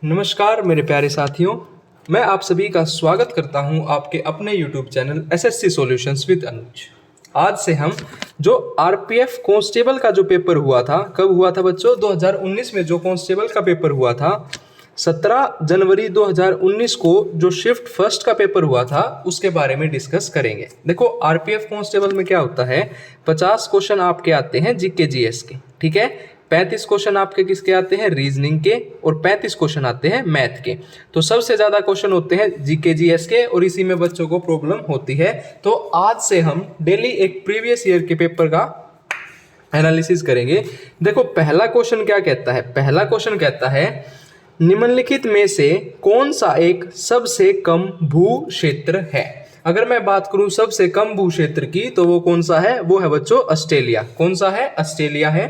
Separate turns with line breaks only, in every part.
नमस्कार मेरे प्यारे साथियों, मैं आप सभी का स्वागत करता हूं आपके अपने YouTube channel SSC solutions with Anuj. आज से हम जो आरपीएफ कांस्टेबल का जो पेपर हुआ था, कब हुआ था बच्चों? 2019 में जो कांस्टेबल का पेपर हुआ था, 17 जनवरी 2019 को जो शिफ्ट फर्स्ट का पेपर हुआ था उसके बारे में डिस्कस करेंगे। देखो, आरपीएफ कांस्टेबल में क्या होता है, 50 क्वेश्चन आपके आते हैं जीके जीएस के, ठीक है। 35 क्वेश्चन आपके किसके आते हैं? रीजनिंग के, और 35 क्वेश्चन आते हैं मैथ के। तो सबसे ज्यादा क्वेश्चन होते हैं जीके जीएस के, और इसी में बच्चों को प्रॉब्लम होती है। तो आज से हम डेली एक प्रीवियस ईयर के पेपर का एनालिसिस करेंगे। देखो, पहला क्वेश्चन क्या कहता है? पहला क्वेश्चन कहता है निम्नलिखित में से कौन सा एक सबसे कम भू क्षेत्र है? अगर मैं बात करूं सबसे कम भू क्षेत्र की, तो वो कौन सा है? वो है बच्चों ऑस्ट्रेलिया। कौन सा है? ऑस्ट्रेलिया है।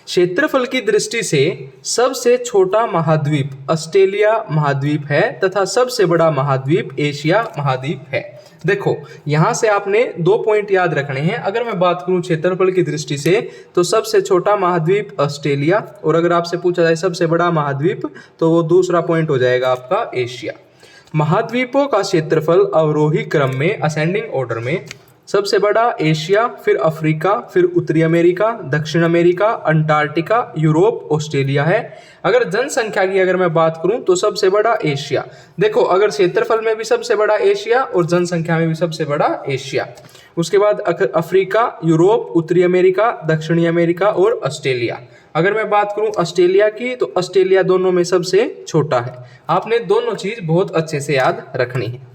क्षेत्रफल की दृष्टि से सबसे छोटा महाद्वीप ऑस्ट्रेलिया महाद्वीप है तथा सबसे बड़ा महाद्वीप एशिया महाद्वीप है। देखो, यहां से आपने 2 पॉइंट याद रखने हैं। अगर मैं बात करूं क्षेत्रफल की दृष्टि से, तो सबसे छोटा महाद्वीप ऑस्ट्रेलिया, और अगर आपसे पूछा जाए सबसे बड़ा महाद्वीप, तो वो दूसरा पॉइंट हो जाएगा आपका एशिया। महाद्वीपों का क्षेत्रफल अवरोही क्रम में, असेंडिंग ऑर्डर में, सबसे बड़ा एशिया, फिर अफ्रीका, फिर उत्तरी अमेरिका, दक्षिण अमेरिका, अंटार्कटिका, यूरोप, ऑस्ट्रेलिया है। अगर जनसंख्या की अगर मैं बात करूं, तो सबसे बड़ा एशिया। देखो, अगर क्षेत्रफल में भी सबसे बड़ा एशिया और जनसंख्या में भी सबसे बड़ा एशिया। उसके बाद अफ्रीका, यूरोप, उत्तरी अमेरिका, दक्षिणी अमेरिका और ऑस्ट्रेलिया। अगर मैं बात करूं ऑस्ट्रेलिया की, तो ऑस्ट्रेलिया दोनों में सबसे छोटा है। आपने दोनों चीज बहुत अच्छे से याद रखनी है।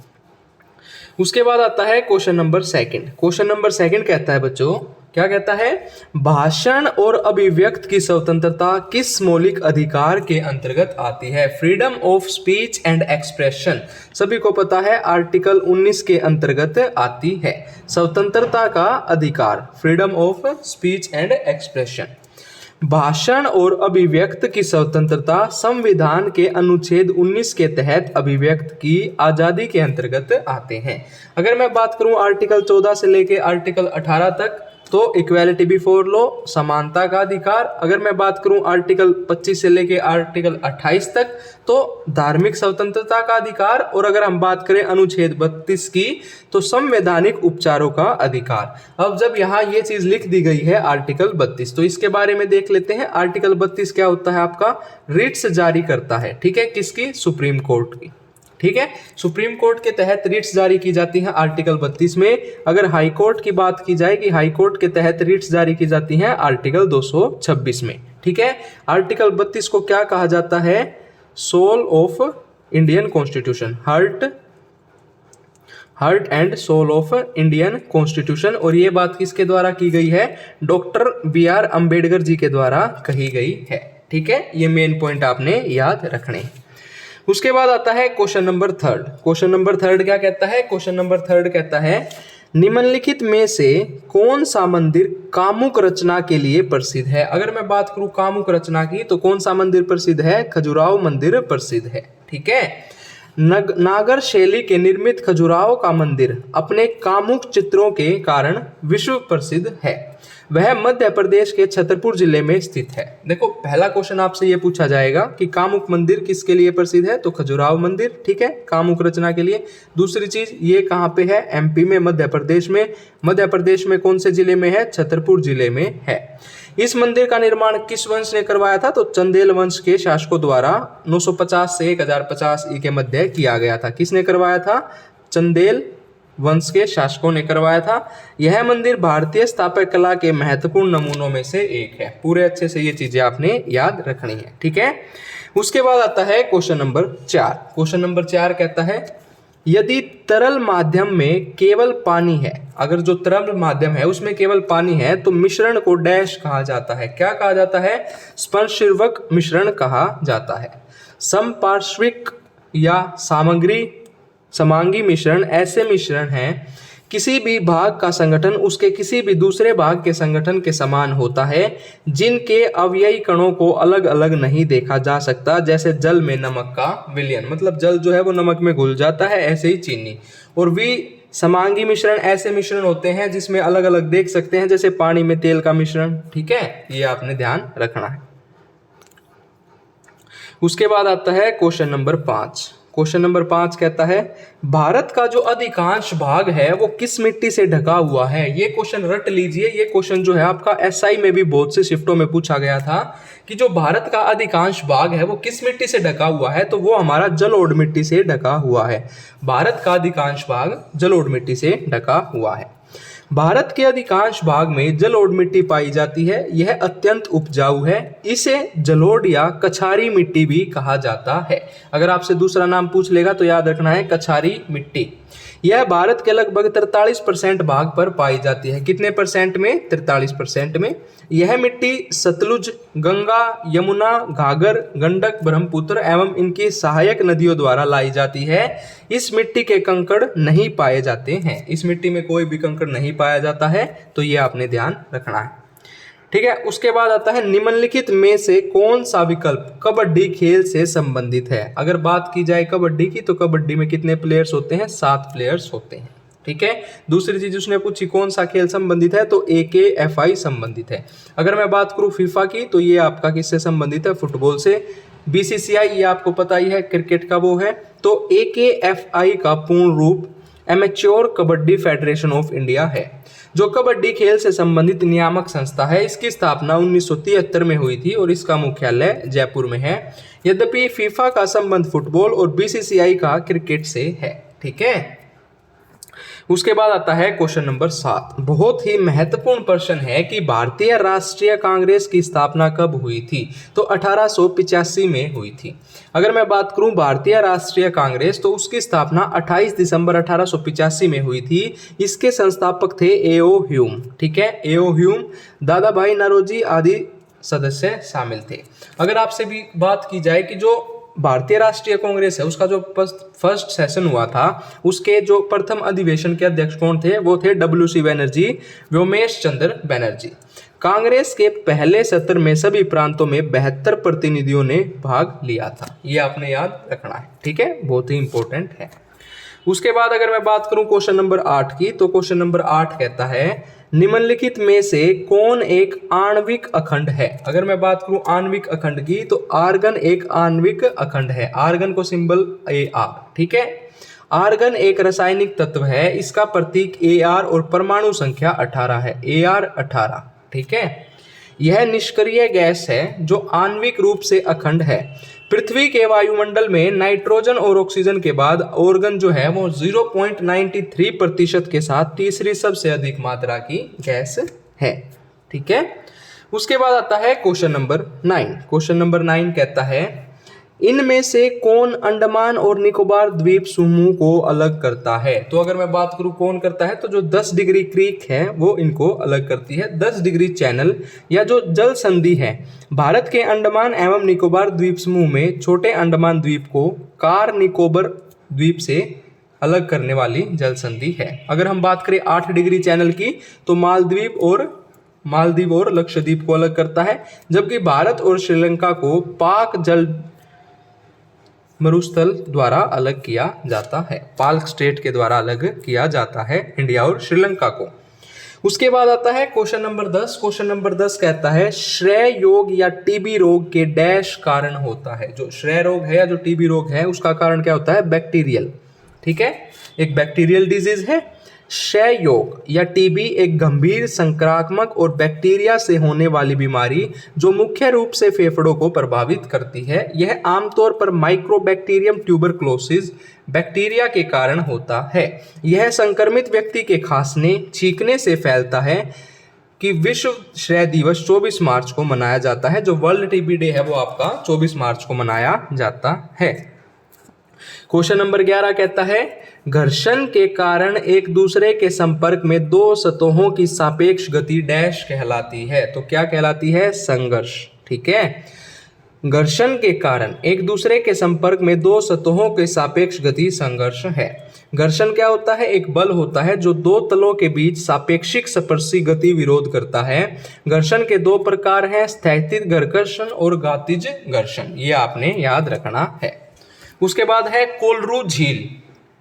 उसके बाद आता है question number second. Question number second कहता है बच्चों, क्या कहता है? भाषण और अभिव्यक्त की स्वतंत्रता किस मौलिक अधिकार के अंतर्गत आती है? Freedom of speech and expression, सभी को पता है, आर्टिकल 19 के अंतर्गत आती है। स्वतंत्रता का अधिकार, freedom of speech and expression. भाषण और अभिव्यक्त की स्वतंत्रता संविधान के अनुच्छेद 19 के तहत अभिव्यक्त की आजादी के अंतर्गत आते हैं। अगर मैं बात करूं आर्टिकल 14 से लेके आर्टिकल 18 तक, तो इक्वालिटी बिफोर लॉ, समानता का अधिकार। अगर मैं बात करूं आर्टिकल 25 से लेके आर्टिकल 28 तक, तो धार्मिक स्वतंत्रता का अधिकार। और अगर हम बात करें अनुच्छेद 32 की, तो संवैधानिक उपचारों का अधिकार। अब जब यहाँ ये चीज लिख दी गई है आर्टिकल 32, तो इसके बारे में देख लेते हैं। आर्टिकल 32 क्या होता है? आपका रिट्स जारी करता है, ठीक है, किसकी? सुप्रीम कोर्ट की, ठीक है। सुप्रीम कोर्ट के तहत रिट्स जारी की जाती हैं आर्टिकल 32 में। अगर हाई कोर्ट की बात की जाए कि हाई कोर्ट के तहत रिट्स जारी की जाती हैं आर्टिकल 226 में, ठीक है। आर्टिकल 32 को क्या कहा जाता है? Soul of Indian constitution, heart and soul of Indian constitution. और ये बात किसके द्वारा की गई है? डॉक्टर BR अम्बेडकर जी के द्वारा कही गई है, ठीक है। ये मेन पॉइंट आपने याद रखने हैं। उसके बाद आता है question number third. Question number third क्या कहता है? क्वेश्चन नंबर थर्ड कहता है निम्नलिखित में से कौन सा मंदिर कामुक रचना के लिए प्रसिद्ध है? अगर मैं बात करूं कामुक रचना की, तो कौन सा मंदिर प्रसिद्ध है? खजुराहो मंदिर प्रसिद्ध है, ठीक है। नागर शैली के निर्मित खजुराहो का मंदिर अपने कामुक चित्रों के कारण विश्व प्रसिद्ध है। वह मध्य प्रदेश के छतरपुर जिले में स्थित है। देखो, पहला क्वेश्चन आपसे यह पूछा जाएगा कि कामुक मंदिर किसके लिए प्रसिद्ध है? तो खजुराहो मंदिर, ठीक है, कामुक रचना के लिए। दूसरी चीज, ये कहाँ पे है? MP में, मध्य प्रदेश में। मध्य प्रदेश में कौन से जिले में है? छतरपुर जिले में है। इस मंदिर का निर्माण किस वंश ने करवाया था? तो चंदेल वंश के शासकों द्वारा 950 से 1050 ई के मध्य किया गया था। किसने करवाया था? चंदेल वंश के शासकों ने करवाया था। यह मंदिर भारतीय स्थापत्य कला के महत्वपूर्ण नमूनों में से एक है। पूरे अच्छे से ये चीजें आपने याद रखनी है, ठीक है। उसके बाद आता है क्वेश्चन नंबर 4। क्वेश्चन नंबर 4 कहता है यदि तरल माध्यम में केवल पानी है, अगर जो तरल माध्यम है उसमें केवल पानी है, तो मिश्रण को डैश कहा जाता है। क्या कहा जाता है? स्पर्शवक मिश्रण कहा जाता है। समपार्श्विक या समांगी मिश्रण ऐसे मिश्रण हैं किसी भी भाग का संगठन उसके किसी भी दूसरे भाग के संगठन के समान होता है, जिनके अवयवी कणों को अलग अलग नहीं देखा जा सकता, जैसे जल में नमक का विलयन, मतलब जल जो है वो नमक में घुल जाता है, ऐसे ही चीनी। और समांगी मिश्रण ऐसे मिश्रण होते हैं जिसमें अलग अलग देख सकते हैं, जैसे पानी में तेल का मिश्रण, ठीक है, ये आपने ध्यान रखना है। उसके बाद आता है क्वेश्चन नंबर 5। क्वेश्चन नंबर 5 कहता है भारत का जो अधिकांश भाग है वो किस मिट्टी से ढका हुआ है। ये क्वेश्चन रट लीजिए, ये क्वेश्चन जो है आपका एसआई में भी बहुत से शिफ्टों में पूछा गया था कि जो भारत का अधिकांश भाग है वो किस मिट्टी से ढका हुआ है, तो वो हमारा जलोढ़ मिट्टी से ढका हुआ है। भारत का अधिकांश भाग जलोढ़ मिट्टी से ढका हुआ है। भारत के अधिकांश भाग में जलोढ़ मिट्टी पाई जाती है। यह अत्यंत उपजाऊ है। इसे जलोढ़ या कछारी मिट्टी भी कहा जाता है। अगर आपसे दूसरा नाम पूछ लेगा तो याद रखना है कछारी मिट्टी। यह भारत के लगभग 43% भाग पर पाई जाती है। कितने परसेंट में? 43% में। यह मिट्टी सतलुज, गंगा, यमुना, घाघर, गंडक, ब्रह्मपुत्र एवं इनकी सहायक नदियों द्वारा लाई जाती है। इस मिट्टी के कंकड़ नहीं पाए जाते हैं। इस मिट्टी में कोई भी कंकड़ नहीं पाया जाता है, तो ये आपने ध्यान रखना है। ठीक है। उसके बाद आता है निम्नलिखित में से कौन सा विकल्प कबड्डी खेल से संबंधित है। अगर बात की जाए कबड्डी की, तो कबड्डी में कितने प्लेयर्स होते हैं? 7 प्लेयर्स होते हैं। ठीक है। दूसरी चीज उसने पूछी कौन सा खेल संबंधित है, तो AKFI संबंधित है। अगर मैं बात करूं फीफा की, तो ये आपका किससे संबंधित है? फुटबॉल से। BCCI ये आपको पता ही है, क्रिकेट का वो है। तो AKFI का पूर्ण रूप amateur kabaddi federation of India है, जो कबड्डी खेल से संबंधित नियामक संस्था है। इसकी स्थापना 1973 में हुई थी और इसका मुख्यालय जयपुर में है। यद्यपि फीफा का संबंध फुटबॉल और BCCI का क्रिकेट से है। ठीक है। उसके बाद आता है क्वेश्चन नंबर 7। बहुत ही महत्वपूर्ण प्रश्न है कि भारतीय राष्ट्रीय कांग्रेस की स्थापना कब हुई थी, तो 1885 में हुई थी। अगर मैं बात करूं भारतीय राष्ट्रीय कांग्रेस, तो उसकी स्थापना 28 दिसंबर 1885 में हुई थी। इसके संस्थापक थे A.O. ह्यूम। ठीक है। A.O. ह्यूम, दादा भाई नौरोजी आदि सदस्य शामिल थे। अगर आपसे भी बात की जाए कि जो भारतीय राष्ट्रीय कांग्रेस है उसका जो फर्स्ट सेशन हुआ था, उसके जो प्रथम अधिवेशन के अध्यक्ष कौन थे? वो थे WC बनर्जी, व्योमेश चंद्र बनर्जी। कांग्रेस के पहले सत्र में सभी प्रांतों में 72 प्रतिनिधियों ने भाग लिया था। ये आपने याद रखना है। ठीक है, बहुत ही इंपॉर्टेंट है। उसके बाद अगर मैं बात करूं क्वेश्चन नंबर 8 की, तो क्वेश्चन नंबर 8 कहता है निम्नलिखित में से कौन एक आणविक अखंड है। अगर मैं बात करूं आणविक अखंड की, तो आर्गन एक आणविक अखंड है। आर्गन को सिंबल AR। ठीक है। आर्गन एक रासायनिक तत्व है। इसका प्रतीक AR और परमाणु संख्या 18 है। AR 18। ठीक है। यह निष्क्रिय गैस है जो आणविक रूप से अखंड है। पृथ्वी के वायुमंडल में नाइट्रोजन और ऑक्सीजन के बाद ऑर्गन जो है वो 0.93% के साथ तीसरी सबसे अधिक मात्रा की गैस है। ठीक है। उसके बाद आता है क्वेश्चन नंबर 9। क्वेश्चन नंबर 9 कहता है इनमें से कौन अंडमान और निकोबार द्वीप समूह को अलग करता है। तो अगर मैं बात करूं कौन करता है, तो जो 10 डिग्री क्रीक है वो इनको अलग करती है। 10 डिग्री चैनल या जो जल संधि है भारत के अंडमान एवं निकोबार द्वीप समूह में छोटे अंडमान द्वीप को कार निकोबार द्वीप से अलग करने वाली जल संधि है। अगर हम बात करें 8 डिग्री चैनल की, तो मालदीव और लक्षद्वीप को अलग करता है, जबकि भारत और श्रीलंका को पाक जल मरुस्थल द्वारा अलग किया जाता है। पाक स्टेट के द्वारा अलग किया जाता है इंडिया और श्रीलंका को। उसके बाद आता है क्वेश्चन नंबर 10। क्वेश्चन नंबर 10 कहता है श्रेय रोग या TB रोग के डैश कारण होता है। जो श्रेय रोग है या जो TB रोग है उसका कारण क्या होता है? बैक्टीरियल। ठीक है, एक बैक्टीरियल डिजीज है। क्षय रोग या TB एक गंभीर संक्रामक और बैक्टीरिया से होने वाली बीमारी जो मुख्य रूप से फेफड़ों को प्रभावित करती है। यह आमतौर पर माइक्रोबैक्टीरियम ट्यूबरक्लोसिस बैक्टीरिया के कारण होता है। यह संक्रमित व्यक्ति के खांसने, छींकने से फैलता है। कि विश्व क्षय दिवस 24 मार्च को मनाया जाता है। जो वर्ल्ड TB डे है वो आपका 24 मार्च को मनाया जाता है। क्वेश्चन नंबर 11 कहता है घर्षण के कारण एक दूसरे के संपर्क में दो सतहों की सापेक्ष गति डैश कहलाती है। तो क्या कहलाती है? संघर्ष। ठीक है, घर्षण के कारण एक दूसरे के संपर्क में दो सतहों के सापेक्ष गति संघर्ष है। घर्षण क्या होता है? एक बल होता है जो दो तलों के बीच सापेक्षिक स्पर्शी गति विरोध करता है। घर्षण के दो प्रकार हैं, स्थैतिक घर्षण और गतिज घर्षण। ये आपने याद रखना है। उसके बाद है कोलरू झील।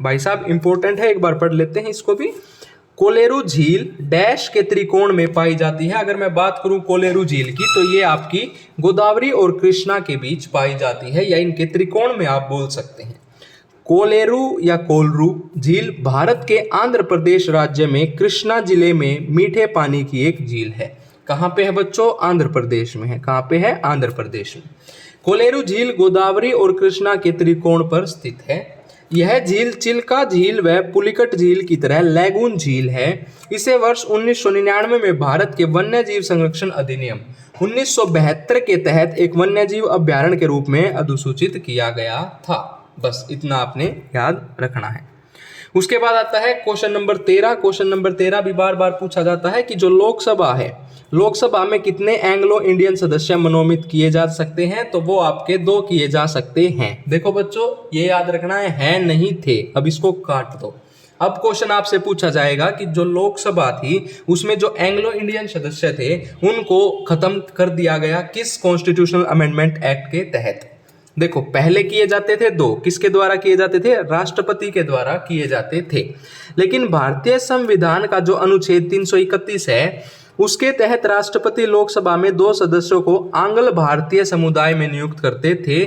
भाई साहब इंपॉर्टेंट है, एक बार पढ़ लेते हैं इसको भी। कोलेरू झील डैश के त्रिकोण में पाई जाती है। अगर मैं बात करूं कोलेरू झील की तो ये आपकी गोदावरी और कृष्णा के बीच पाई जाती है, या इनके त्रिकोण में आप बोल सकते हैं। कोलेरू या कोलरू झील भारत के आंध्र प्रदेश राज्य में कृष्णा जिले में मीठे पानी की एक झील है। कहाँ पे है बच्चों? आंध्र प्रदेश में है। कहाँ पे है? आंध्र प्रदेश में। कोलेरू झील गोदावरी और कृष्णा के त्रिकोण पर स्थित है। यह झील चिल्का झील व पुलिकट झील की तरह लैगून झील है। इसे वर्ष 1999 में भारत के वन्य जीव संरक्षण अधिनियम 1972 के तहत एक वन्य जीव अभ्यारण्य के रूप में अधिसूचित किया गया था। बस इतना आपने याद रखना है। उसके बाद आता है क्वेश्चन नंबर 13। क्वेश्चन नंबर 13 भी बार बार पूछा जाता है कि जो लोकसभा है, लोकसभा में कितने एंग्लो इंडियन सदस्य मनोनीत किए जा सकते हैं? तो वो आपके 2 किए जा सकते हैं। देखो बच्चों, ये याद रखना है नहीं थे। अब इसको काट दो। अब क्वेश्चन आपसे पूछा जाएगा कि जो लोकसभा थी उसमें जो एंग्लो इंडियन सदस्य थे उनको खत्म कर दिया गया किस कॉन्स्टिट्यूशनल अमेंडमेंट एक्ट के तहत? देखो, पहले किए जाते थे 2, किसके द्वारा किए जाते थे? राष्ट्रपति के द्वारा किए जाते थे। लेकिन भारतीय संविधान का जो अनुच्छेद 331 है उसके तहत राष्ट्रपति लोकसभा में 2 सदस्यों को आंग्ल भारतीय समुदाय में नियुक्त करते थे।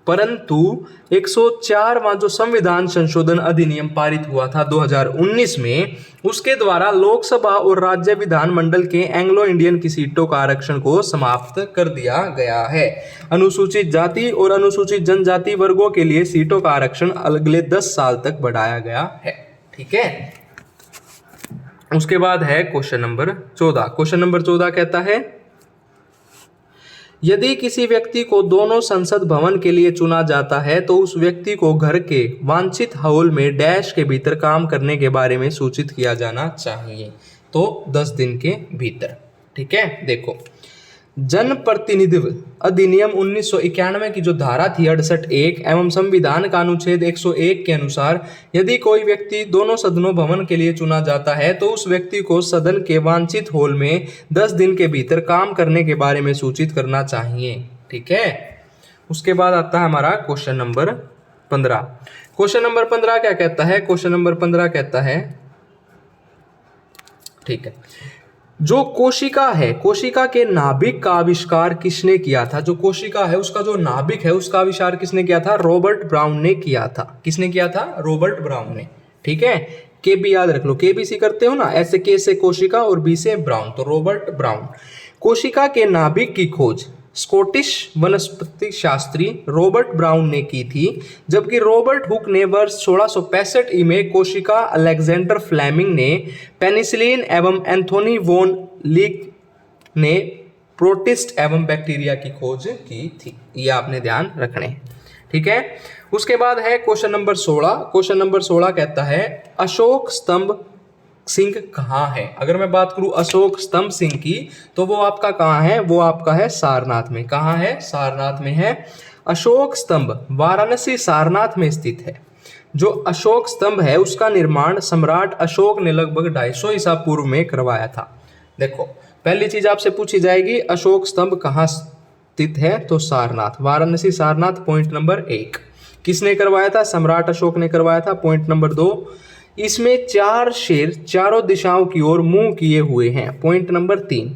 परंतु 104वां जो संविधान संशोधन अधिनियम पारित हुआ था 2019 में, उसके द्वारा लोकसभा और राज्य विधानमंडल के एंग्लो इंडियन की सीटों का आरक्षण को समाप्त कर दिया गया है। अनुसूचित जाति और अनुसूचित जनजाति वर्गों के लिए सीटों का आरक्षण अगले 10 साल तक बढ़ाया गया है। ठीक है। उसके बाद है क्वेश्चन नंबर 14। क्वेश्चन नंबर 14 कहता है, यदि किसी व्यक्ति को दोनों संसद भवन के लिए चुना जाता है तो उस व्यक्ति को घर के वांछित हॉल में डैश के भीतर काम करने के बारे में सूचित किया जाना चाहिए। तो 10 दिन के भीतर। ठीक है। देखो, जन प्रतिनिधित्व अधिनियम 1991 की जो धारा थी 68(1) एवं संविधान का अनुच्छेद 101 के अनुसार यदि कोई व्यक्ति दोनों सदनों भवन के लिए चुना जाता है तो उस व्यक्ति को सदन के वांछित हॉल में 10 दिन के भीतर काम करने के बारे में सूचित करना चाहिए। ठीक है। उसके बाद आता है हमारा क्वेश्चन नंबर 15। क्वेश्चन नंबर 15 क्या कहता है? क्वेश्चन नंबर 15 कहता है, ठीक है, जो कोशिका है, कोशिका के नाभिक का आविष्कार किसने किया था? जो कोशिका है उसका जो नाभिक है उसका आविष्कार किसने किया था? रॉबर्ट ब्राउन ने किया था। किसने किया था? रॉबर्ट ब्राउन ने। ठीक है। के बी याद रख लो, के बी सी करते हो ना, ऐसे के से कोशिका और बी से ब्राउन, तो रॉबर्ट ब्राउन। कोशिका के नाभिक की खोज स्कॉटिश वनस्पति शास्त्री रॉबर्ट ब्राउन ने की थी, जबकि रॉबर्ट हुक ने वर्ष 1665 में कोशिका अलेक्जेंडर फ्लेमिंग ने, पेनिसिलिन एवं एंथोनी वॉन लीक ने प्रोटिस्ट एवं बैक्टीरिया की खोज की थी। ये आपने ध्यान रखने हैं। ठीक है। उसके बाद है क्वेश्चन नंबर 16। क्वेश्चन नंबर 16 कहता है, अशोक स्तंभ सिंह कहाँ है? अगर मैं बात करूं अशोक स्तंभ सिंह की तो वो आपका कहाँ है? वो आपका है सारनाथ में। कहाँ है? सारनाथ में है। अशोक स्तंभ वाराणसी सारनाथ में स्थित है। जो अशोक स्तंभ है उसका निर्माण सम्राट अशोक ने लगभग 250 ईसा पूर्व में करवाया था। देखो, पहली चीज आपसे पूछी जाएगी अशोक स्तंभ कहाँ स्थित है? तो सारनाथ, वाराणसी सारनाथ। पॉइंट नंबर 1 किसने करवाया था? सम्राट अशोक ने करवाया था। पॉइंट नंबर 2 इसमें 4 शेर चारों दिशाओं की ओर मुंह किए हुए हैं। पॉइंट नंबर 3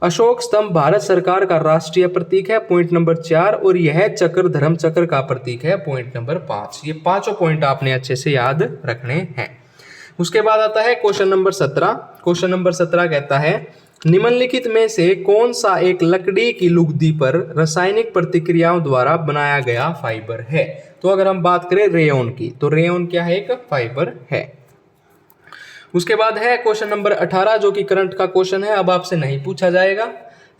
अशोक स्तंभ भारत सरकार का राष्ट्रीय प्रतीक है। पॉइंट नंबर 4 और यह चक्र धर्म चक्र का प्रतीक है। Point number 5। ये पांचों पॉइंट आपने अच्छे से याद रखने हैं। उसके बाद आता है क्वेश्चन नंबर 17। क्वेश्चन नंबर 17 कहता है, निम्नलिखित में से कौन सा एक लकड़ी की लुगदी पर रासायनिक प्रतिक्रियाओं द्वारा बनाया गया फाइबर है? तो अगर हम बात करें रेयन की, तो रेयन क्या है? एक फाइबर है। उसके बाद है क्वेश्चन नंबर 18 जो कि करंट का क्वेश्चन है, अब आपसे नहीं पूछा जाएगा।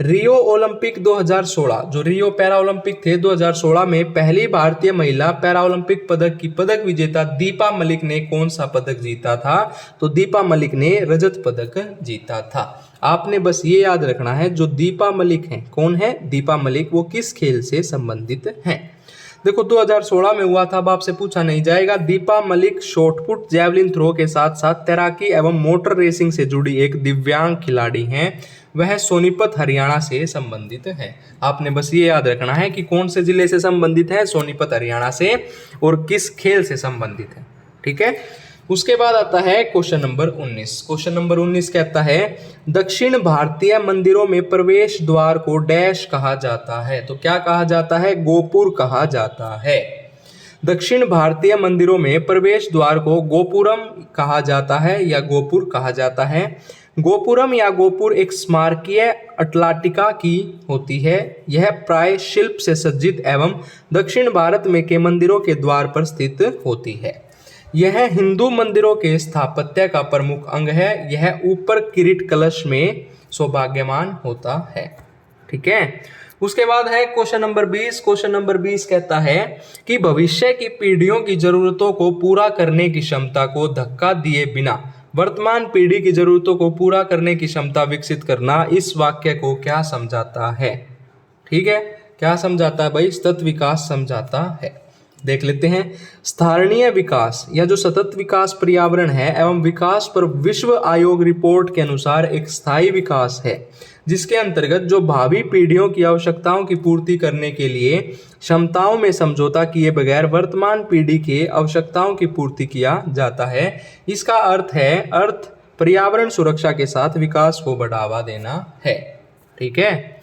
रियो ओलंपिक 2016, जो रियो पैरा ओलंपिक थे 2016 में पहली भारतीय महिला पैरा ओलंपिक पदक की पदक विजेता दीपा मलिक ने कौन सा पदक जीता था? तो दीपा मलिक ने रजत पदक जीता था। आपने बस ये याद रखना है, जो दीपा मलिक हैं, कौन है दीपा मलिक, वो किस खेल से संबंधित हैं? देखो 2016 में हुआ था, अब आपसे पूछा नहीं जाएगा। Deepa Malik shot put, javelin throw के साथ साथ तैराकी एवं मोटर रेसिंग से जुड़ी एक दिव्यांग खिलाड़ी हैं। वह सोनीपत हरियाणा से संबंधित है। आपने बस ये याद रखना है कि कौन से जिले से संबंधित है, सोनीपत हरियाणा से, और किस खेल से संबंधित है। ठीक है। उसके बाद आता है क्वेश्चन नंबर 19। क्वेश्चन नंबर 19 कहता है दक्षिण भारतीय मंदिरों में प्रवेश द्वार को डैश कहा जाता है। तो क्या कहा जाता है? गोपुर कहा जाता है। दक्षिण भारतीय मंदिरों में प्रवेश द्वार को गोपुरम कहा जाता है या गोपुर कहा जाता है। गोपुरम या गोपुर एक स्मारकीय अटलांटिका की होती है। यह प्राय शिल्प से सज्जित एवं दक्षिण भारत में के मंदिरों के द्वार पर स्थित होती है। यह हिंदू मंदिरों के स्थापत्य का प्रमुख अंग है। यह ऊपर किरीट कलश में सौभाग्यमान होता है। ठीक है। उसके बाद है क्वेश्चन नंबर 20। क्वेश्चन नंबर 20 कहता है कि भविष्य की पीढ़ियों की जरूरतों को पूरा करने की क्षमता को धक्का दिए बिना वर्तमान पीढ़ी की जरूरतों को पूरा करने की क्षमता विकसित करना इस वाक्य को क्या समझाता है? ठीक है, क्या समझाता है भाई? सतत विकास समझाता है। देख लेते हैं। स्थारणीय विकास या जो सतत विकास पर्यावरण है एवं विकास पर विश्व आयोग रिपोर्ट के अनुसार एक स्थायी विकास है जिसके अंतर्गत जो भावी पीढ़ियों की आवश्यकताओं की पूर्ति करने के लिए क्षमताओं में समझौता किए बगैर वर्तमान पीढ़ी के आवश्यकताओं की पूर्ति किया जाता है। इसका अर्थ पर्यावरण सुरक्षा के साथ विकास को बढ़ावा देना है। ठीक है।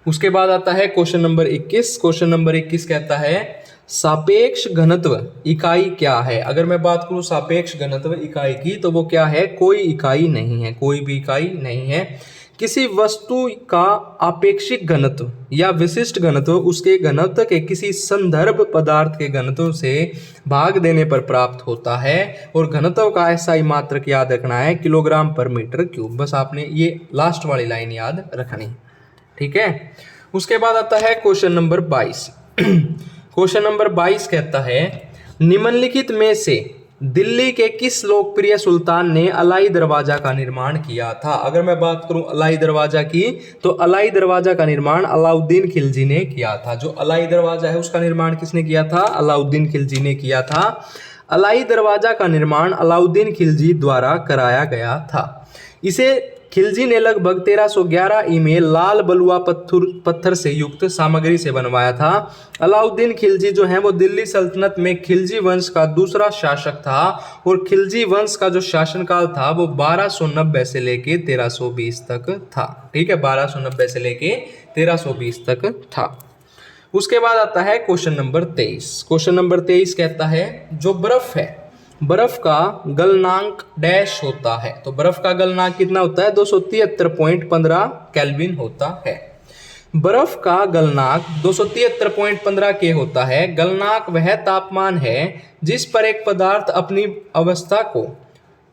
उसके बाद आता है क्वेश्चन नंबर 21। क्वेश्चन नंबर 21 कहता है सापेक्ष घनत्व इकाई क्या है? अगर मैं बात करूं सापेक्ष घनत्व इकाई की तो वो क्या है? कोई इकाई नहीं है, कोई भी इकाई नहीं है। किसी वस्तु का आपेक्षिक घनत्व या विशिष्ट घनत्व उसके घनत्व के किसी संदर्भ पदार्थ के घनत्व से भाग देने पर प्राप्त होता है और घनत्व का SI मात्रक याद रखना है किलोग्राम पर मीटर क्यूब। बस आपने ये लास्ट वाली लाइन याद रखनी। ठीक है। उसके बाद आता है क्वेश्चन नंबर 22। क्वेश्चन नंबर 22 कहता है निम्नलिखित में से दिल्ली के किस लोकप्रिय सुल्तान ने अलाई दरवाजा का निर्माण किया था? अगर मैं बात करूं अलाई दरवाजा की तो अलाई दरवाजा का निर्माण अलाउद्दीन खिलजी ने किया था। जो अलाई दरवाजा है उसका निर्माण किसने किया था? अलाउद्दीन खिलजी ने किया था। अलाई दरवाजा का निर्माण अलाउद्दीन खिलजी द्वारा कराया गया था। इसे खिलजी ने लगभग 1311 में लाल बलुआ पत्थर से युक्त सामग्री से बनवाया था। अलाउद्दीन खिलजी जो है वो दिल्ली सल्तनत में खिलजी वंश का दूसरा शासक था और खिलजी वंश का जो शासनकाल था वो 1290 से लेके 1320 तक था। ठीक है, 1290 से लेके 1320 तक था। उसके बाद आता है क्वेश्चन नंबर 23। क्वेश्चन नंबर 23 कहता है जो बर्फ है, बर्फ का गलनांक डैश होता है। तो बर्फ का गलनांक कितना होता है? 273.15 केल्विन होता है। बर्फ का गलनांक 273.15 के होता है। गलनांक वह तापमान है जिस पर एक पदार्थ अपनी अवस्था को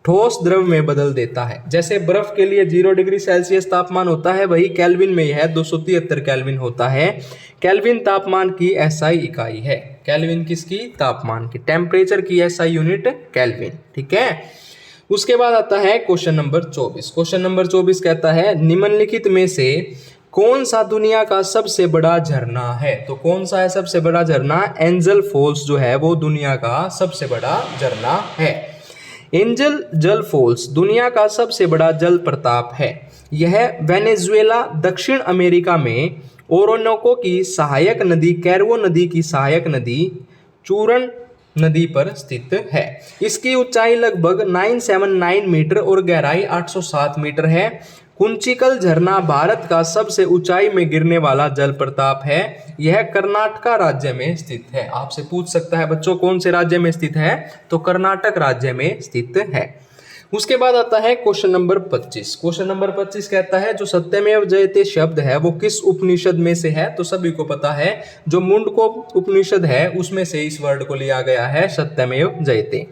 ठोस द्रव में बदल देता है। जैसे बर्फ के लिए 0 डिग्री सेल्सियस तापमान होता है, वही केल्विन में यह 273 केल्विन होता है। केल्विन तापमान की SI इकाई है। केल्विन किसकी? तापमान की। टेम्परेचर की SI यूनिट केल्विन। ठीक है। उसके बाद आता है क्वेश्चन नंबर 24। क्वेश्चन नंबर 24 कहता है निम्नलिखित में से कौन सा दुनिया का सबसे बड़ा झरना है? तो कौन सा है सबसे बड़ा झरना? एंजल फॉल्स जो है वो दुनिया का सबसे बड़ा झरना है। एंजल जल फॉल्स दुनिया का सबसे बड़ा जल प्रताप है। यह वेनेजुएला, दक्षिण अमेरिका में ओरोनोको की सहायक नदी, कैर्वो नदी की सहायक नदी, चूरन नदी पर स्थित है। इसकी ऊंचाई लगभग 979 मीटर और गहराई 807 मीटर है। कुंचिकल झरना भारत का सबसे ऊंचाई में गिरने वाला जल प्रताप है। यह कर्नाटक राज्य में स्थित है। आपसे पूछ सकता है बच्चों कौन से राज्य में स्थित है? तो कर्नाटक राज्य में स्थित है। उसके बाद आता है क्वेश्चन नंबर 25। क्वेश्चन नंबर 25 कहता है जो सत्यमेव जयते शब्द है वो किस उपनिषद में से है? तो सभी को पता है जो मुंडको उपनिषद है उसमें से इस वर्ड को लिया गया है, सत्यमेव जयते।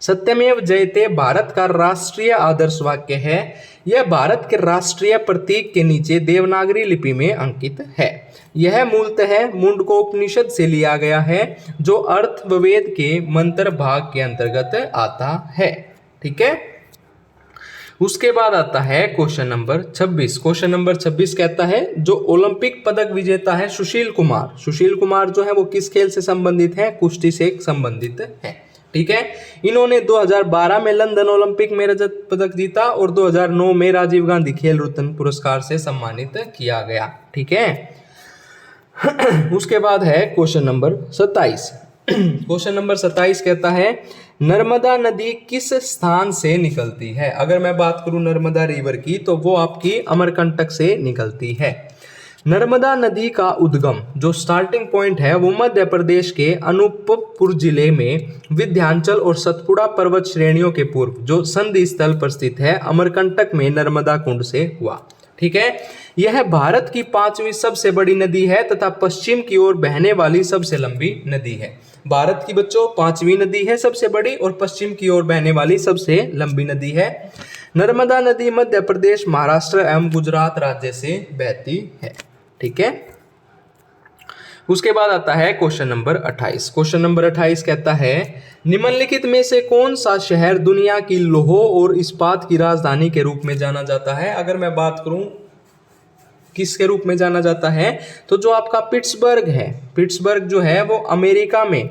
सत्यमेव जयते भारत का राष्ट्रीय आदर्श वाक्य है। यह भारत के राष्ट्रीय प्रतीक के नीचे देवनागरी लिपि में अंकित है। यह मूलतः मुंडको उपनिषद से लिया गया है जो अर्थवेद के मंत्र भाग के अंतर्गत आता है। ठीक है। उसके बाद आता है क्वेश्चन नंबर 26। क्वेश्चन नंबर 26 कहता है जो ओलंपिक पदक विजेता है सुशील कुमार, सुशील कुमार जो है वो किस खेल से संबंधित है? कुश्ती से संबंधित है। ठीक है। इन्होंने 2012 में लंदन ओलंपिक में रजत पदक जीता और 2009 में राजीव गांधी खेल रत्न पुरस्कार से सम्मानित किया गया। ठीक है। उसके बाद है क्वेश्चन नंबर 27। क्वेश्चन नंबर 27 कहता है नर्मदा नदी किस स्थान से निकलती है? अगर मैं बात करूं नर्मदा रिवर की तो वो आपकी अमरकंटक से निकलती है। नर्मदा नदी का उद्गम जो स्टार्टिंग पॉइंट है वो मध्य प्रदेश के अनूपपुर जिले में विंध्याचल और सतपुड़ा पर्वत श्रेणियों के पूर्व जो संधि स्थल पर स्थित है अमरकंटक में नर्मदा कुंड से हुआ। ठीक है, यह भारत की 5वीं सबसे बड़ी नदी है तथा पश्चिम की ओर बहने वाली सबसे लंबी नदी है। भारत की बच्चों 5वीं नदी है सबसे बड़ी और पश्चिम की ओर बहने वाली सबसे लंबी नदी है। नर्मदा नदी मध्य प्रदेश, महाराष्ट्र एवं गुजरात राज्य से बहती है। ठीक है, उसके बाद आता है क्वेश्चन नंबर 28। क्वेश्चन नंबर 28 कहता है निम्नलिखित में से कौन सा शहर दुनिया की लौह और इस्पात की राजधानी के रूप में जाना जाता है? अगर मैं बात करूं किसके रूप में जाना जाता है तो जो आपका पिट्सबर्ग है, पिट्सबर्ग जो है वो अमेरिका में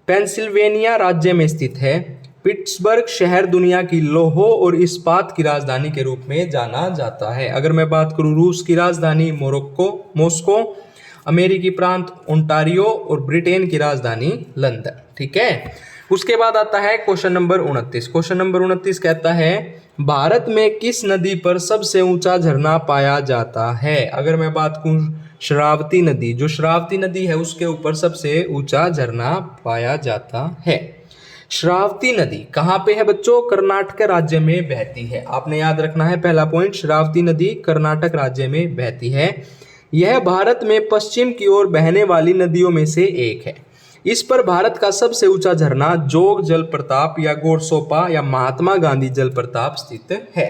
पेंसिल्वेनिया राज्य में स्थित है। पिट्सबर्ग शहर दुनिया की लौह और इस्पात की राजधानी के रूप में जाना जाता है। अगर मैं बात करूं रूस की राजधानी मॉस्को, अमेरिकी प्रांत ओंटारियो और ब्रिटेन की राजधानी लंदन। ठीक है, उसके बाद आता है क्वेश्चन नंबर 29। क्वेश्चन नंबर 29 कहता है भारत में किस नदी पर सबसे ऊंचा झरना पाया जाता है? अगर मैं बात करूं श्रावती नदी, जो श्रावती नदी है उसके ऊपर सबसे ऊंचा झरना पाया जाता है। श्रावती नदी कहाँ पे है बच्चों? कर्नाटक राज्य में बहती है। आपने याद रखना है पहला पॉइंट, श्रावती नदी कर्नाटक राज्य में बहती है। यह भारत में पश्चिम की ओर बहने वाली नदियों में से एक है। इस पर भारत का सबसे ऊंचा झरना जोग जलप्रपात या गोरसोपा या महात्मा गांधी जलप्रपात स्थित है।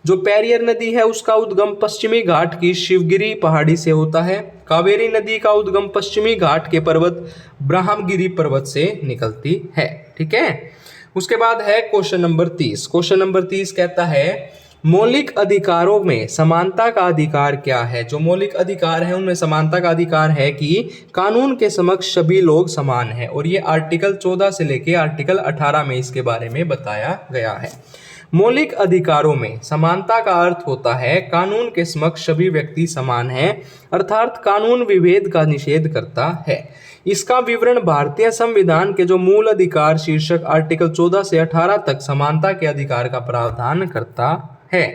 जो पेरियर नदी है उसका उद्गम पश्चिमी घाट की शिवगिरी पहाड़ी से होता है। कावेरी नदी का उद्गम पश्चिमी घाट के पर्वत ब्रह्मगिरी पर्वत से निकलती है। ठीक है, उसके बाद है क्वेश्चन नंबर 30। क्वेश्चन नंबर 30 कहता है मौलिक अधिकारों में समानता का अधिकार क्या है? जो मौलिक अधिकार है उनमें समानता का अधिकार है कि कानून के समक्ष सभी लोग समान हैं, और ये आर्टिकल 14 से लेके आर्टिकल 18 में इसके बारे में बताया गया है। मौलिक अधिकारों में समानता का अर्थ होता है कानून के समक्ष सभी व्यक्ति समान हैं, अर्थात कानून विभेद का निषेध करता है। इसका विवरण भारतीय संविधान के जो मूल अधिकार शीर्षक आर्टिकल 14 से 18 तक समानता के अधिकार का प्रावधान करता है।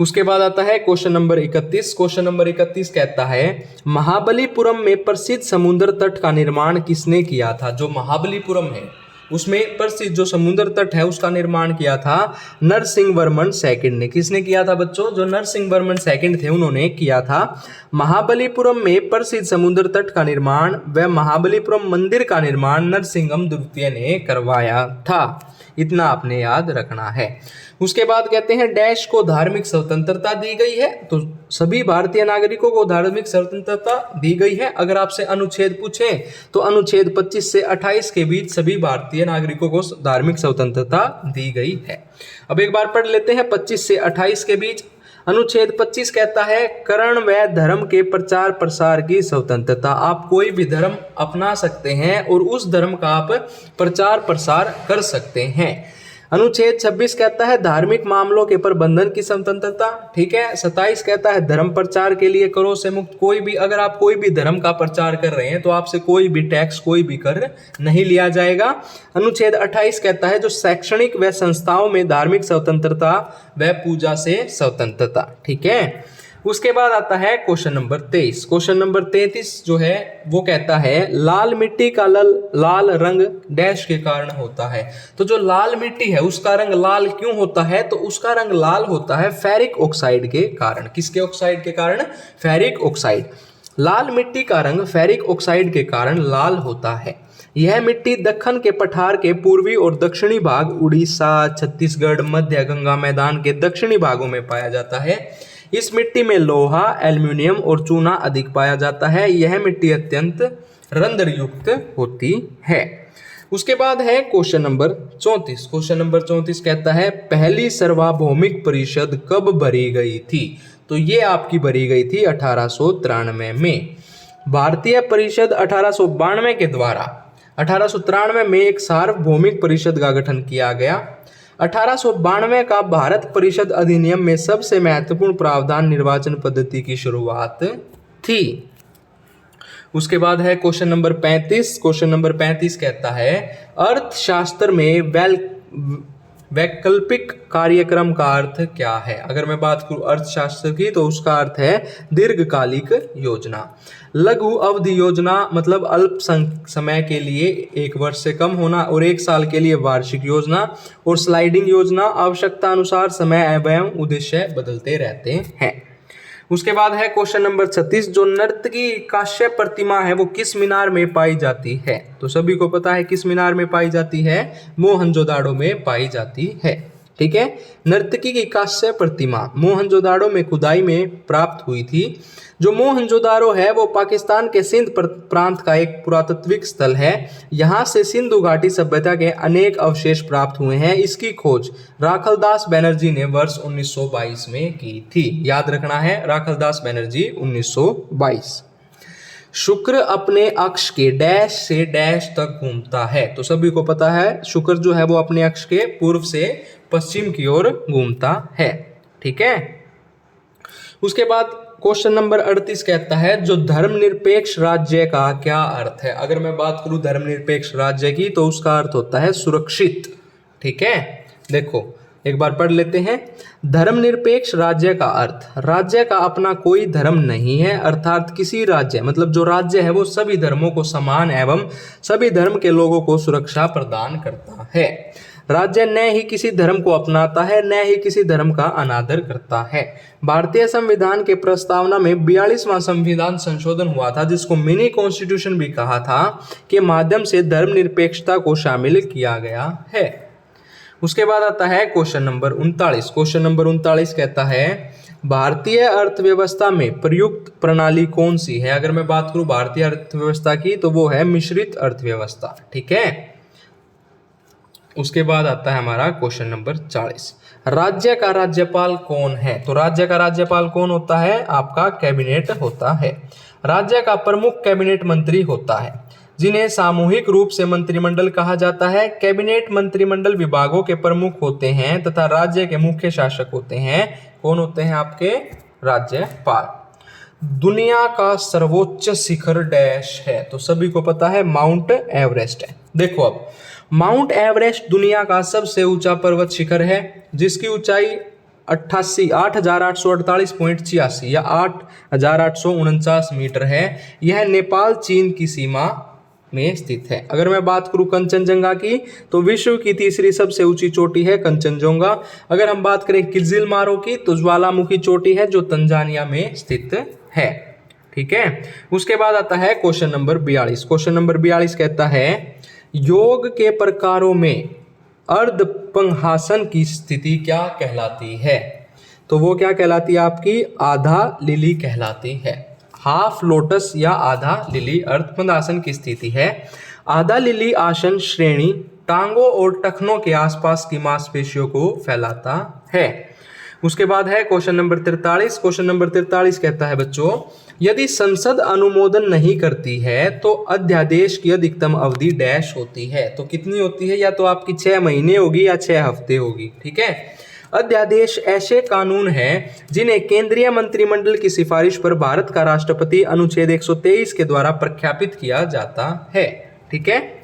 उसके बाद आता है क्वेश्चन नंबर 31। क्वेश्चन नंबर 31 कहता है महाबलीपुरम में प्रसिद्ध समुद्र तट का निर्माण किसने किया था? जो महाबलीपुरम है उसमें प्रसिद्ध जो समुद्र तट है उसका निर्माण किया था नरसिंहवर्मन सेकंड ने। किसने किया था बच्चों? जो नरसिंहवर्मन सेकंड थे उन्होंने किया था। महाबलीपुरम में प्रसिद्ध समुद्र तट का निर्माण व महाबलीपुरम मंदिर का निर्माण नरसिंहम द्वितीय ने करवाया था। इतना आपने याद रखना है। उसके बाद कहते हैं डैश को धार्मिक स्वतंत्रता दी गई है, तो सभी भारतीय नागरिकों को धार्मिक स्वतंत्रता दी गई है। अगर आपसे अनुच्छेद पूछे तो अनुच्छेद 25 से 28 के बीच सभी भारतीय नागरिकों को धार्मिक स्वतंत्रता दी गई है। अब एक बार पढ़ लेते हैं 25 से 28 के बीच। अनुच्छेद 25 कहता है कर्ण व धर्म के प्रचार प्रसार की स्वतंत्रता। आप कोई भी धर्म अपना सकते हैं और उस धर्म का आप प्रचार प्रसार कर सकते हैं। अनुच्छेद 26 कहता है धार्मिक मामलों के प्रबंधन की स्वतंत्रता। ठीक है, 27 कहता है धर्म प्रचार के लिए करों से मुक्त। कोई भी अगर आप कोई भी धर्म का प्रचार कर रहे हैं तो आपसे कोई भी टैक्स कोई भी कर नहीं लिया जाएगा। अनुच्छेद 28 कहता है जो शैक्षणिक व संस्थाओं में धार्मिक स्वतंत्रता व पूजा से स्वतंत्रता। ठीक है, उसके बाद आता है क्वेश्चन नंबर 23। क्वेश्चन नंबर 33 जो है वो कहता है लाल मिट्टी का लाल रंग डैश के कारण होता है। तो जो लाल मिट्टी है उसका रंग लाल क्यों होता है? तो उसका रंग लाल होता है फेरिक ऑक्साइड के कारण। किसके ऑक्साइड के कारण? Ferric oxide. लाल मिट्टी का रंग फेरिक ऑक्साइड के कारण लाल होता है। यह मिट्टी दक्कन के पठार के पूर्वी और दक्षिणी भाग, उड़ीसा, छत्तीसगढ़, मध्य गंगा मैदान के दक्षिणी भागों में पाया जाता है। इस मिट्टी में लोहा, एल्युमिनियम और चूना अधिक पाया जाता है। यह मिट्टी अत्यंत रंध्रयुक्त होती है। उसके बाद है क्वेश्चन नंबर 34। क्वेश्चन नंबर 34 कहता है पहली सार्वभौमिक परिषद कब भरी गई थी? तो ये आपकी भरी गई थी 1893 में। भारतीय परिषद 1892 के द्वारा 1893 में एक सार्वभौमिक परिषद का गठन किया गया। 1892 का भारत परिषद अधिनियम में सबसे महत्वपूर्ण प्रावधान निर्वाचन पद्धति की शुरुआत थी। उसके बाद है क्वेश्चन नंबर 35। क्वेश्चन नंबर 35 कहता है अर्थशास्त्र में वैकल्पिक कार्यक्रम का अर्थ क्या है। अगर मैं बात करूं अर्थशास्त्र की तो उसका अर्थ है दीर्घकालिक योजना। लघु अवधि योजना मतलब अल्प समय के लिए 1 वर्ष से कम होना, और 1 साल के लिए वार्षिक योजना, और स्लाइडिंग योजना आवश्यकता अनुसार समय एवं उद्देश्य बदलते रहते हैं। उसके बाद है क्वेश्चन नंबर 36, जो नर्तकी कांस्य प्रतिमा है वो किस मीनार में पाई जाती है। तो सभी को पता है किस मीनार में पाई जाती है, मोहनजोदाड़ो में पाई जाती है। ठीक है, नर्तकी की कांस्य प्रतिमा मोहनजोदाड़ो में खुदाई में प्राप्त हुई थी। जो मोहनजोदाड़ो है वो पाकिस्तान के सिंध प्रांत का एक पुरातात्विक स्थल है। यहाँ से सिंधु घाटी सभ्यता के अनेक अवशेष प्राप्त हुए हैं। इसकी खोज राखलदास बनर्जी ने वर्ष 1922 में की थी। याद रखना है, राखलदास बनर्जी 1922। शुक्र अपने अक्ष के डैश से डैश तक घूमता है। तो सभी को पता है शुक्र जो है वो अपने अक्ष के पूर्व से पश्चिम की ओर घूमता है। ठीक है, उसके बाद क्वेश्चन नंबर 38 कहता है जो धर्मनिरपेक्ष राज्य का क्या अर्थ है। अगर मैं बात करूं धर्मनिरपेक्ष राज्य की तो उसका अर्थ होता है सुरक्षित। ठीक है, देखो एक बार पढ़ लेते हैं। धर्मनिरपेक्ष राज्य का अर्थ, राज्य का अपना कोई धर्म नहीं है, अर्थात किसी राज्य मतलब जो राज्य है वो सभी धर्मों को समान एवं सभी धर्म के लोगों को सुरक्षा प्रदान करता है। राज्य न ही किसी धर्म को अपनाता है न ही किसी धर्म का अनादर करता है। भारतीय संविधान के प्रस्तावना में 42वां संविधान संशोधन हुआ था, जिसको मिनी कॉन्स्टिट्यूशन भी कहा था, के माध्यम से धर्मनिरपेक्षता को शामिल किया गया है। उसके बाद आता है क्वेश्चन नंबर 39। क्वेश्चन नंबर 39 कहता है भारतीय अर्थव्यवस्था में प्रयुक्त प्रणाली कौन सी है। अगर मैं बात करूं भारतीय अर्थव्यवस्था की तो वो है मिश्रित अर्थव्यवस्था। ठीक है, उसके बाद आता है हमारा क्वेश्चन नंबर 40। राज्य का राज्यपाल कौन है। तो राज्य का राज्यपाल कौन होता है, आपका कैबिनेट होता है। राज्य का प्रमुख कैबिनेट मंत्री होता है, जिन्हें सामूहिक रूप से मंत्रिमंडल कहा जाता है। कैबिनेट मंत्रिमंडल विभागों के प्रमुख होते हैं तथा राज्य के मुख्य शासक होते हैं। कौन होते हैं आपके, राज्यपाल। दुनिया का सर्वोच्च शिखर डैश है। तो सभी को पता है माउंट एवरेस्ट है। देखो अब माउंट एवरेस्ट दुनिया का सबसे ऊंचा पर्वत शिखर है, जिसकी ऊंचाई 8,848.86 या 8,849 मीटर है। यह नेपाल चीन की सीमा में स्थित है। अगर मैं बात करूं कंचनजंगा की तो विश्व की तीसरी सबसे ऊंची चोटी है कंचनजंगा। अगर हम बात करें किलिमंजारो की तो ज्वालामुखी चोटी है जो तंजानिया में स्थित है। ठीक है, उसके बाद आता है क्वेश्चन नंबर 42। क्वेश्चन नंबर 42 कहता है योग के प्रकारों में अर्धपंहासन की स्थिति क्या कहलाती है। तो वो क्या कहलाती है आपकी, आधा लिली कहलाती है। हाफ लोटस या आधा लिली अर्धपंहासन की स्थिति है। आधा लिली आसन श्रेणी टांगों और टखनों के आसपास की मांसपेशियों को फैलाता है। उसके बाद है क्वेश्चन नंबर 43। क्वेश्चन नंबर 43 कहता है बच्चों यदि संसद अनुमोदन नहीं करती है तो अध्यादेश की अधिकतम अवधि डैश होती है। तो कितनी होती है, या तो आपकी 6 महीने होगी या 6 हफ्ते होगी। ठीक है, अध्यादेश ऐसे कानून हैं जिन्हें केंद्रीय मंत्रिमंडल की सिफारिश पर भारत का राष्ट्रपति अनुच्छेद 123 के द्वारा प्रख्यापित किया जाता है। ठीक है,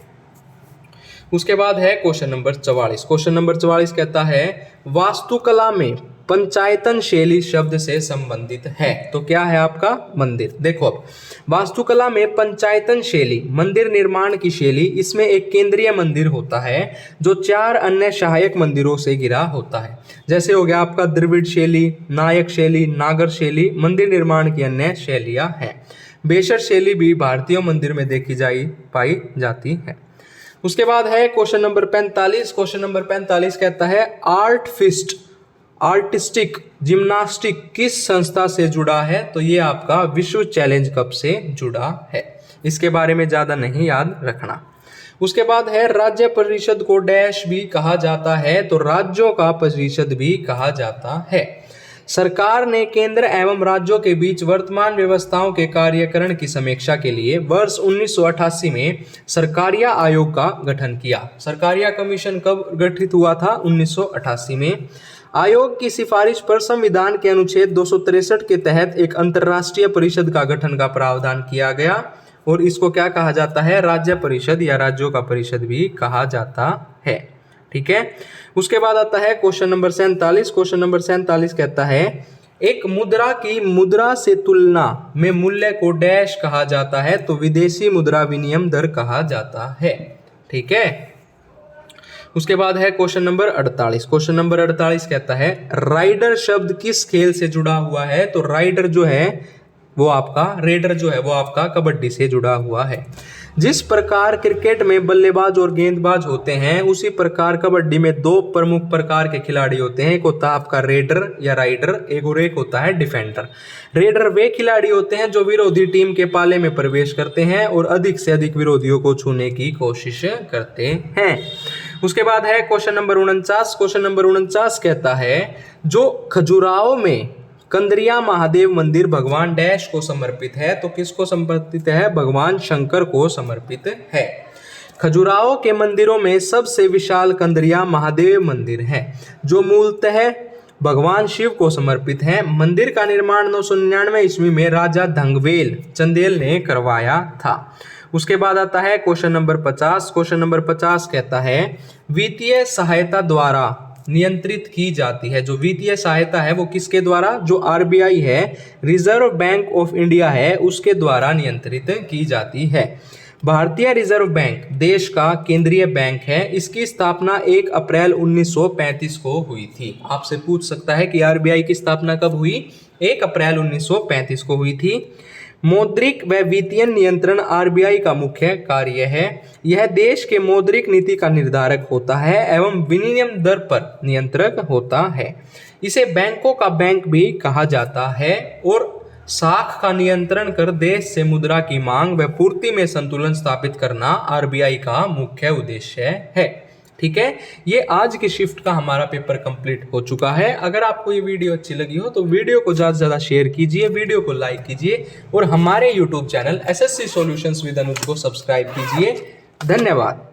उसके बाद है क्वेश्चन नंबर 44। क्वेश्चन नंबर 44 कहता है वास्तुकला में पंचायतन शैली शब्द से संबंधित है। तो क्या है आपका, मंदिर। देखो अब वास्तुकला में पंचायतन शैली मंदिर निर्माण की शैली, इसमें एक केंद्रीय मंदिर होता है जो 4 अन्य सहायक मंदिरों से घिरा होता है। जैसे हो गया आपका द्रविड़ शैली, नायक शैली, नागर शैली। मंदिर निर्माण की अन्य शैलियां हैं। बेशर शैली भी भारतीय मंदिर में पाई जाती है। उसके बाद है क्वेश्चन नंबर 45। क्वेश्चन नंबर 45 कहता है आर्टिस्टिक जिम्नास्टिक किस संस्था से जुड़ा है। तो ये आपका विश्व चैलेंज कप से जुड़ा है। इसके बारे में ज्यादा नहीं याद रखना। उसके बाद है राज्य परिषद को डैश भी कहा जाता है। तो राज्यों का परिषद भी कहा जाता है। सरकार ने केंद्र एवं राज्यों के बीच वर्तमान व्यवस्थाओं के कार्यकरण की समीक्षा के लिए वर्ष 1988 में सरकारिया आयोग का गठन किया। सरकारिया कमीशन कब गठित हुआ था, 1988 में। आयोग की सिफारिश पर संविधान के अनुच्छेद 263 के तहत एक अंतर्राष्ट्रीय परिषद का गठन का प्रावधान किया गया और इसको क्या कहा जाता है, राज्य परिषद या राज्यों का परिषद भी कहा जाता है। ठीक है, उसके बाद आता है क्वेश्चन नंबर 47। क्वेश्चन नंबर 47 कहता है एक मुद्रा की मुद्रा से तुलना में मूल्य को डैश कहा जाता है, तो विदेशी मुद्रा विनिमय दर कहा जाता है। ठीक है, उसके बाद है क्वेश्चन नंबर 48। क्वेश्चन नंबर 48 कहता है राइडर शब्द किस खेल से जुड़ा हुआ है, तो राइडर जो है वो आपका, रेडर जो है वो आपका कबड्डी से जुड़ा हुआ है। जिस प्रकार क्रिकेट में बल्लेबाज और गेंदबाज होते हैं, उसी प्रकार कबड्डी में दो प्रमुख प्रकार के खिलाड़ी होते हैं। एक होता है आपका रेडर या राइडर, एक होता है डिफेंडर। रेडर वे खिलाड़ी होते हैं जो विरोधी टीम के पाले में प्रवेश करते हैं और अधिक से अधिक विरोधियों को छूने की कोशिश करते हैं। उसके बाद है क्वेश्चन नंबर 49। क्वेश्चन नंबर 49 कहता है जो खजुराहो में कंदरिया महादेव मंदिर भगवान डैश को समर्पित है, तो किसको समर्पित है, भगवान शंकर को समर्पित है। खजुराहो के मंदिरों में सबसे विशाल कंदरिया महादेव मंदिर है जो मूलतः भगवान शिव को समर्पित है। मंदिर का निर्माण 999 ईस्वी में राजा धंगवेल चंदेल ने करवाया था। उसके बाद आता है क्वेश्चन नंबर 50। क्वेश्चन नंबर 50 कहता है वित्तीय सहायता द्वारा नियंत्रित की जाती है। जो वित्तीय सहायता है वो किसके द्वारा, जो आरबीआई है, रिजर्व बैंक ऑफ इंडिया है, उसके द्वारा नियंत्रित की जाती है। भारतीय रिजर्व बैंक देश का केंद्रीय बैंक है। इसकी स्थापना 1 अप्रैल 1935 को हुई थी। आपसे पूछ सकता है कि आरबीआई की स्थापना कब हुई, 1 अप्रैल 1935 को हुई थी। मौद्रिक व वित्तीय नियंत्रण आरबीआई का मुख्य कार्य है। यह देश के मौद्रिक नीति का निर्धारक होता है एवं विनिमय दर पर नियंत्रक होता है। इसे बैंकों का बैंक भी कहा जाता है और साख का नियंत्रण कर देश से मुद्रा की मांग व पूर्ति में संतुलन स्थापित करना आरबीआई का मुख्य उद्देश्य है। ठीक है, ये आज की शिफ्ट का हमारा पेपर कंप्लीट हो चुका है। अगर आपको ये वीडियो अच्छी लगी हो तो वीडियो को ज़्यादा से ज़्यादा शेयर कीजिए, वीडियो को लाइक कीजिए और हमारे YouTube channel SSC solutions with Anuj को सब्सक्राइब कीजिए। धन्यवाद।